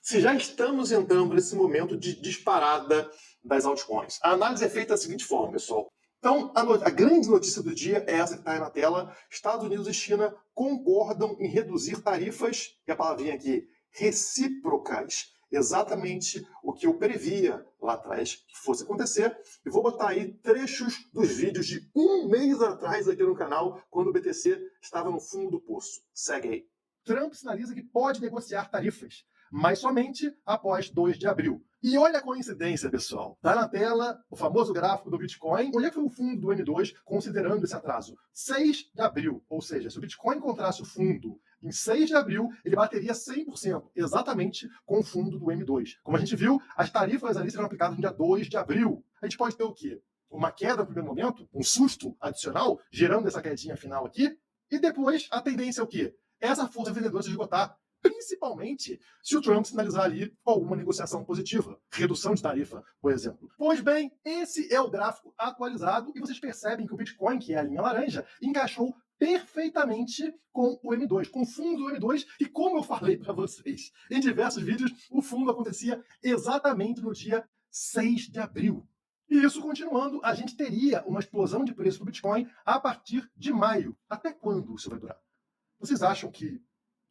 Se já estamos entrando nesse momento de disparada das altcoins. A análise é feita da seguinte forma, pessoal. Então, a grande notícia do dia é essa que está aí na tela. Estados Unidos e China concordam em reduzir tarifas, e a palavrinha aqui, recíprocas. Exatamente o que eu previa lá atrás que fosse acontecer. E vou botar aí trechos dos vídeos de um mês atrás aqui no canal, quando o BTC estava no fundo do poço. Segue aí. Trump sinaliza que pode negociar tarifas, mas somente após 2 de abril. E olha a coincidência, pessoal. Está na tela o famoso gráfico do Bitcoin. Onde é que foi o fundo do M2 considerando esse atraso? 6 de abril. Ou seja, se o Bitcoin encontrasse o fundo em 6 de abril, ele bateria 100%, exatamente com o fundo do M2. Como a gente viu, as tarifas ali serão aplicadas no dia 2 de abril. A gente pode ter o quê? Uma queda no primeiro momento, um susto adicional, gerando essa quedinha final aqui. E depois, a tendência é o quê? Essa força vendedora se esgotar, principalmente se o Trump sinalizar ali alguma negociação positiva, redução de tarifa, por exemplo. Pois bem, esse é o gráfico atualizado e vocês percebem que o Bitcoin, que é a linha laranja, encaixou perfeitamente com o M2, com o fundo do M2, e como eu falei para vocês em diversos vídeos, o fundo acontecia exatamente no dia 6 de abril. E isso continuando, a gente teria uma explosão de preço do Bitcoin a partir de maio. Até quando isso vai durar? Vocês acham que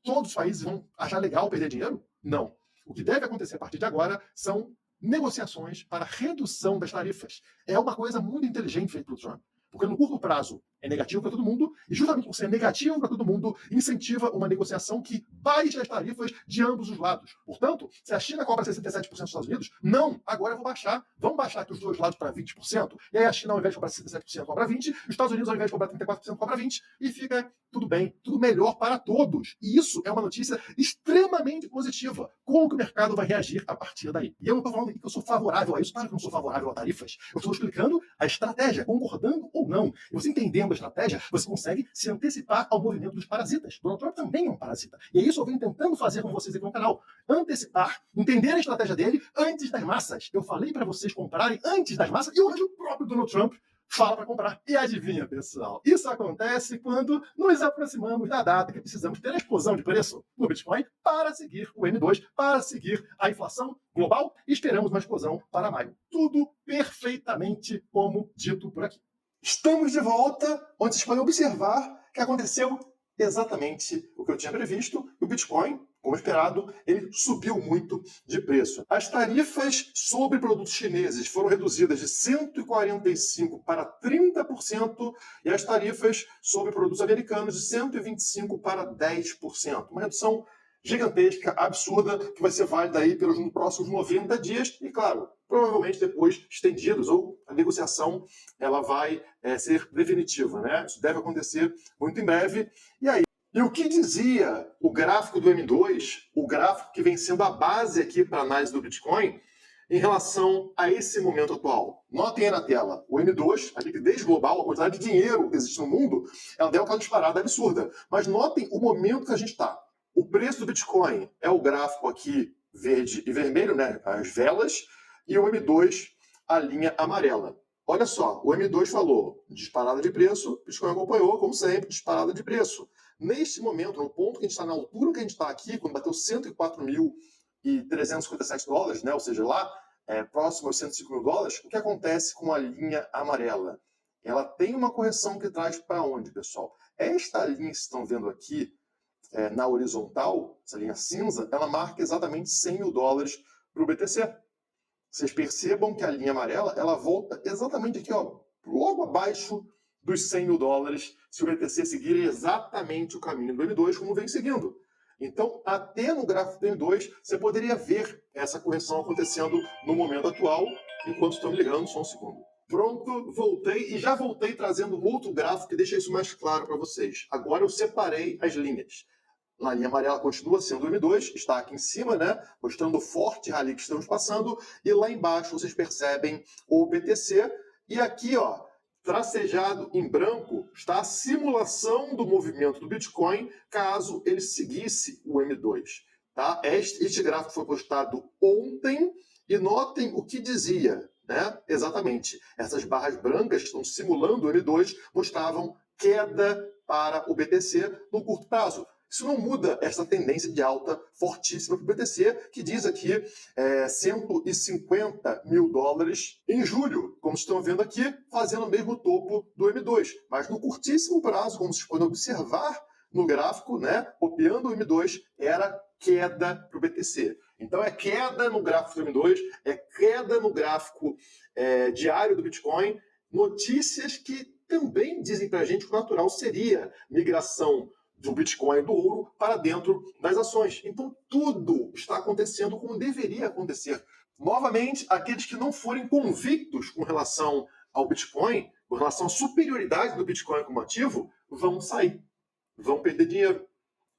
todos os países vão achar legal perder dinheiro? Não. O que deve acontecer a partir de agora são negociações para redução das tarifas. É uma coisa muito inteligente feita pelo Trump. Porque no curto prazo é negativo para todo mundo, e justamente por ser negativo para todo mundo, incentiva uma negociação que baixe as tarifas de ambos os lados. Portanto, se a China cobra 67% dos Estados Unidos, não, agora eu vou baixar. Vamos baixar aqui os dois lados para 20%, e aí a China, ao invés de cobrar 67%, cobra 20%, os Estados Unidos, ao invés de cobrar 34%, cobra 20%, e fica tudo bem, tudo melhor para todos. E isso é uma notícia extremamente positiva. Como que o mercado vai reagir a partir daí? E eu não estou falando aqui que eu sou favorável a isso, claro que eu não sou favorável a tarifas. Eu estou explicando a estratégia, concordando ou não. E você entendendo a estratégia, você consegue se antecipar ao movimento dos parasitas. Donald Trump também é um parasita. E é isso que eu venho tentando fazer com vocês aqui no canal. Antecipar, entender a estratégia dele antes das massas. Eu falei para vocês comprarem antes das massas, e hoje o próprio Donald Trump fala para comprar. E adivinha, pessoal? Isso acontece quando nos aproximamos da data que precisamos ter a explosão de preço no Bitcoin para seguir o M2, para seguir a inflação global, e esperamos uma explosão para maio. Tudo perfeitamente como dito por aqui. Estamos de volta, onde vocês podem observar que aconteceu exatamente o que eu tinha previsto. O Bitcoin, como esperado, ele subiu muito de preço. As tarifas sobre produtos chineses foram reduzidas de 145% para 30%, e as tarifas sobre produtos americanos de 125% para 10%. Uma redução gigantesca, absurda, que vai ser válida aí pelos próximos 90 dias, e claro, provavelmente depois estendidos, ou a negociação ela vai ser definitiva, né? Isso deve acontecer muito em breve. E o que dizia o gráfico do M2, o gráfico que vem sendo a base aqui para a análise do Bitcoin, em relação a esse momento atual? Notem aí na tela, o M2, a liquidez global, a quantidade de dinheiro que existe no mundo, ela deu aquela disparada absurda. Mas notem o momento que a gente está. O preço do Bitcoin é o gráfico aqui verde e vermelho, né? As velas, e o M2, a linha amarela. Olha só, o M2 falou disparada de preço, o Bitcoin acompanhou, como sempre, disparada de preço. Neste momento, no ponto que a gente está, na altura que a gente está aqui, quando bateu 104.357 dólares, né? Ou seja, lá próximo aos 105 mil dólares, o que acontece com a linha amarela? Ela tem uma correção que traz para onde, pessoal? Esta linha que vocês estão vendo aqui, na horizontal, essa linha cinza, ela marca exatamente 100 mil dólares para o BTC. Vocês percebam que a linha amarela, ela volta exatamente aqui, ó, logo abaixo dos 100 mil dólares, se o BTC seguir exatamente o caminho do M2, como vem seguindo. Então, até no gráfico do M2, você poderia ver essa correção acontecendo no momento atual, enquanto estou me ligando, só um segundo. Pronto, voltei, e já voltei trazendo outro gráfico que deixa isso mais claro para vocês. Agora eu separei as linhas. A linha amarela continua sendo o M2, está aqui em cima, né? Mostrando o forte rally que estamos passando. E lá embaixo vocês percebem o BTC. E aqui, ó, tracejado em branco, está a simulação do movimento do Bitcoin caso ele seguisse o M2. Tá? Este gráfico foi postado ontem e notem o que dizia, né? Exatamente. Essas barras brancas que estão simulando o M2 mostravam queda para o BTC no curto prazo. Isso não muda essa tendência de alta fortíssima para o BTC, que diz aqui 150 mil dólares em julho, como estão vendo aqui, fazendo o mesmo topo do M2. Mas no curtíssimo prazo, como vocês podem observar no gráfico, né, copiando o M2, era queda para o BTC. Então é queda no gráfico do M2, é queda no gráfico diário do Bitcoin, notícias que também dizem para a gente que o natural seria migração do Bitcoin e do ouro para dentro das ações. Então tudo está acontecendo como deveria acontecer. Novamente, aqueles que não forem convictos com relação ao Bitcoin, com relação à superioridade do Bitcoin como ativo, vão sair, vão perder dinheiro.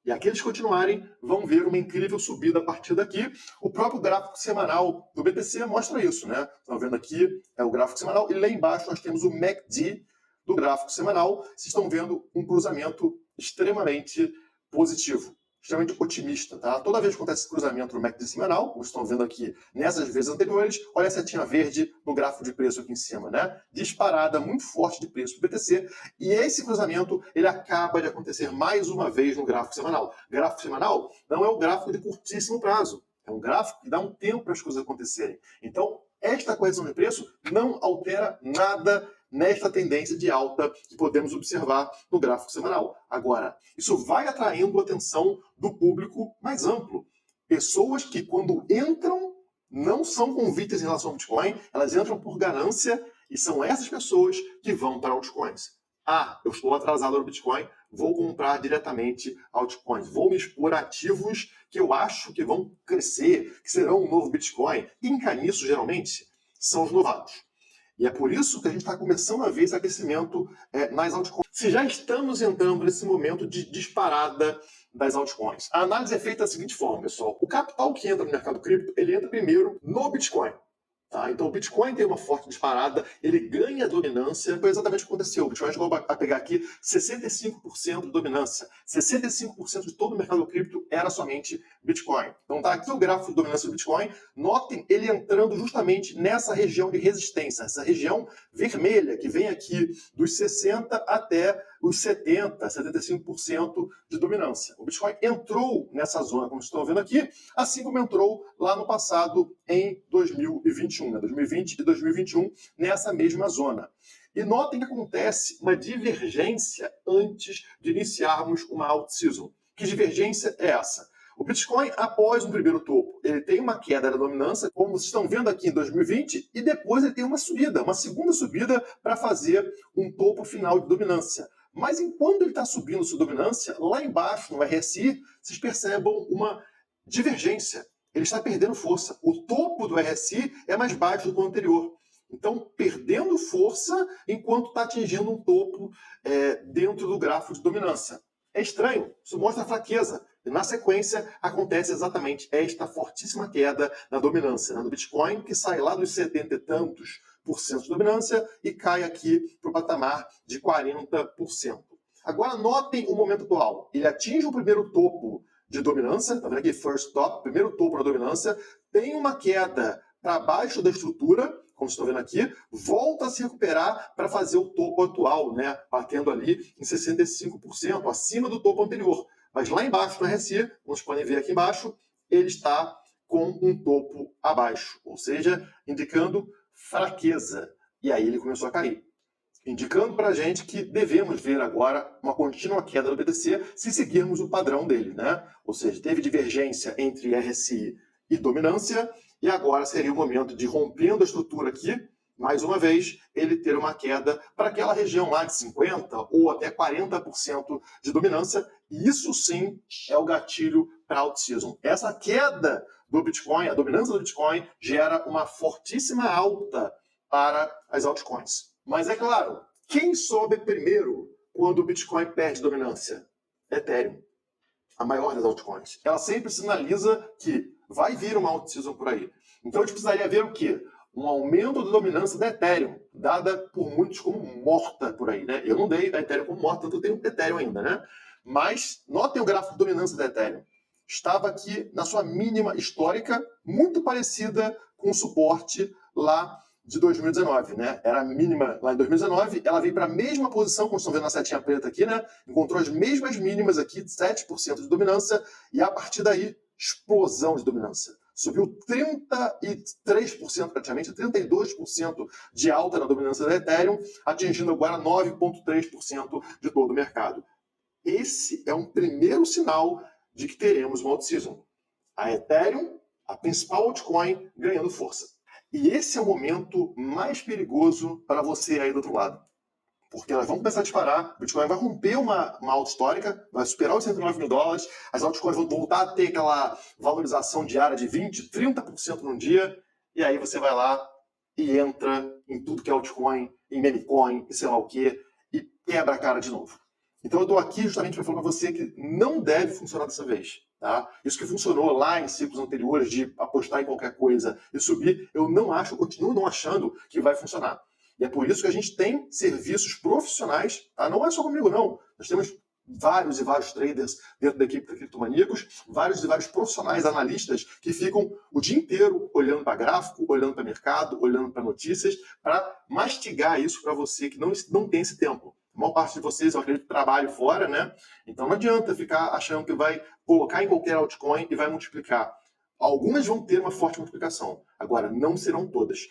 E aqueles que continuarem vão ver uma incrível subida a partir daqui. O próprio gráfico semanal do BTC mostra isso, né? Estão vendo aqui é o gráfico semanal e lá embaixo nós temos o MACD do gráfico semanal. Vocês estão vendo um cruzamento extremamente positivo, extremamente otimista, tá? Toda vez que acontece esse cruzamento no MACD semanal, como estão vendo aqui nessas vezes anteriores, olha a setinha verde no gráfico de preço aqui em cima, né? Disparada muito forte de preço do BTC, e esse cruzamento ele acaba de acontecer mais uma vez no gráfico semanal. Gráfico semanal não é um gráfico de curtíssimo prazo, é um gráfico que dá um tempo para as coisas acontecerem. Então, esta correção de preço não altera nada nesta tendência de alta que podemos observar no gráfico semanal. Agora, isso vai atraindo a atenção do público mais amplo. Pessoas que, quando entram, não são convictas em relação ao Bitcoin, elas entram por ganância e são essas pessoas que vão para altcoins. Ah, eu estou atrasado no Bitcoin, vou comprar diretamente altcoins, vou me expor a ativos que eu acho que vão crescer, que serão um novo Bitcoin. Quem cai nisso, geralmente, são os novatos. E é por isso que a gente está começando a ver esse aquecimento nas altcoins. Se já estamos entrando nesse momento de disparada das altcoins, a análise é feita da seguinte forma, pessoal. O capital que entra no mercado cripto, ele entra primeiro no Bitcoin. Tá? Então o Bitcoin tem uma forte disparada, ele ganha dominância. Foi exatamente o que aconteceu. O Bitcoin chegou a pegar aqui 65% de dominância. 65% de todo o mercado cripto era somente Bitcoin. Então tá aqui o gráfico de dominância do Bitcoin. Notem ele entrando justamente nessa região de resistência, essa região vermelha que vem aqui dos 60 até os 70, 75% de dominância. O Bitcoin entrou nessa zona, como estão vendo aqui, assim como entrou lá no passado em 2021, né? 2020 e 2021, nessa mesma zona. E notem que acontece uma divergência antes de iniciarmos uma alt-season. Que divergência é essa? O Bitcoin, após um primeiro topo, ele tem uma queda da dominância, como vocês estão vendo aqui em 2020, e depois ele tem uma subida, uma segunda subida para fazer um topo final de dominância. Mas enquanto ele está subindo sua dominância, lá embaixo, no RSI, vocês percebem uma divergência. Ele está perdendo força. O topo do RSI é mais baixo do que o anterior. Então, perdendo força enquanto está atingindo um topo dentro do gráfico de dominância. É estranho, isso mostra fraqueza. E na sequência, acontece exatamente esta fortíssima queda na dominância, né, do Bitcoin, que sai lá dos 70 e tantos por cento de dominância e cai aqui para o patamar de 40%. Agora, notem o momento atual. Ele atinge o primeiro topo de dominância, tá vendo aqui? First top, primeiro topo da dominância, tem uma queda para baixo da estrutura, como vocês estão vendo aqui, volta a se recuperar para fazer o topo atual, né? Batendo ali em 65%, acima do topo anterior. Mas lá embaixo no RSI, como vocês podem ver aqui embaixo, ele está com um topo abaixo, ou seja, indicando fraqueza. E aí ele começou a cair, indicando para a gente que devemos ver agora uma contínua queda do BTC se seguirmos o padrão dele, né? Ou seja, teve divergência entre RSI e dominância, e agora seria o momento de, rompendo a estrutura aqui, mais uma vez, ele ter uma queda para aquela região lá de 50% ou até 40% de dominância, e isso sim é o gatilho para a alt-season. Essa queda do Bitcoin, a dominância do Bitcoin, gera uma fortíssima alta para as altcoins. Mas é claro, quem sobe primeiro quando o Bitcoin perde dominância? Ethereum, a maior das altcoins. Ela sempre sinaliza que vai vir uma alt-season por aí. Então a gente precisaria ver o quê? Um aumento da dominância da Ethereum, dada por muitos como morta por aí, né? Eu não dei a Ethereum como morta, tanto eu tenho Ethereum ainda, né? Mas notem o gráfico de dominância da Ethereum. Estava aqui na sua mínima histórica, muito parecida com o suporte lá de 2019, né? Era a mínima lá em 2019, ela veio para a mesma posição, como estão vendo na setinha preta aqui, né? Encontrou as mesmas mínimas aqui, 7% de dominância, e a partir daí, explosão de dominância. Subiu 33%, praticamente 32% de alta na dominância da Ethereum, atingindo agora 9,3% de todo o mercado. Esse é um primeiro sinal de que teremos uma out-season. A Ethereum, a principal altcoin, ganhando força. E esse é o momento mais perigoso para você aí do outro lado. Porque elas vão começar a disparar, o Bitcoin vai romper uma alta histórica, vai superar os 109 mil dólares, as altcoins vão voltar a ter aquela valorização diária de 20%, 30% num dia, e aí você vai lá e entra em tudo que é altcoin, em memecoin, e sei lá o quê, e quebra a cara de novo. Então eu estou aqui justamente para falar para você que não deve funcionar dessa vez. Tá? Isso que funcionou lá em ciclos anteriores de apostar em qualquer coisa e subir, eu não acho, continuo não achando que vai funcionar. E é por isso que a gente tem serviços profissionais, tá? Não é só comigo, não. Nós temos vários e vários traders dentro da equipe da Criptomaníacos, vários e vários profissionais, analistas, que ficam o dia inteiro olhando para gráfico, olhando para mercado, olhando para notícias, para mastigar isso para você que não tem esse tempo. A maior parte de vocês, eu acredito, trabalha fora, né? Então não adianta ficar achando que vai colocar em qualquer altcoin e vai multiplicar. Algumas vão ter uma forte multiplicação, agora não serão todas.